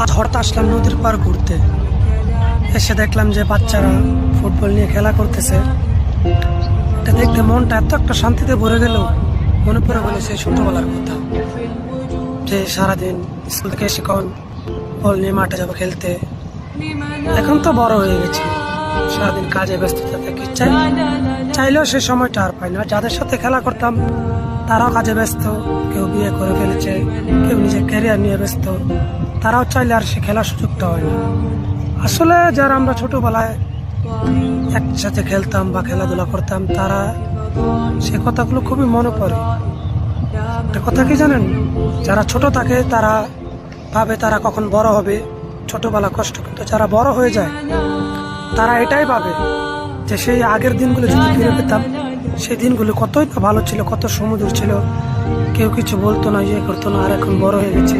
আজ হঠাৎ আসলাম নদীর পার ঘুরতে, এসে দেখলাম যে বাচ্চারা ফুটবল নিয়ে খেলা করতেছে। এটা দেখতে মনটা এত একটা শান্তিতে ভরে গেল, মনে পড়ে গেল সেই ছোটবেলার কথা, যে সারাদিন স্কুল থেকে এসে কখন বল নিয়ে মাঠে যাবো খেলতে। এখন তো বড় হয়ে গেছি, সারাদিন কাজে ব্যস্ততা থাকি, চাইলেও সে সময়টা আর পাই না। যাদের সাথে খেলা করতাম তারাও কাজে ব্যস্ত, কেউ বিয়ে করে ফেলেছে, কেউ নিজের ক্যারিয়ার নিয়ে ব্যস্ত, তারাও চাইলে আর সে খেলার সুযোগটা হয় না। আসলে যারা আমরা ছোটবেলায় একসাথে খেলতাম বা খেলাধুলা করতাম, তারা সে কথাগুলো খুবই মনে পড়ে। একটা কথা কি জানেন, যারা ছোট থাকে তারা ভাবে তারা কখন বড় হবে, ছোটবেলা কষ্ট, কিন্তু যারা বড় হয়ে যায় তারা এটাই ভাবে যে সেই আগের দিনগুলো যদি ফিরে পেতাম, সেই দিনগুলো কতই না ভালো ছিল, কত সুমধুর ছিল, কেউ কিছু বলতো না, ইয়ে করতো না। আর এখন বড় হয়ে গেছে,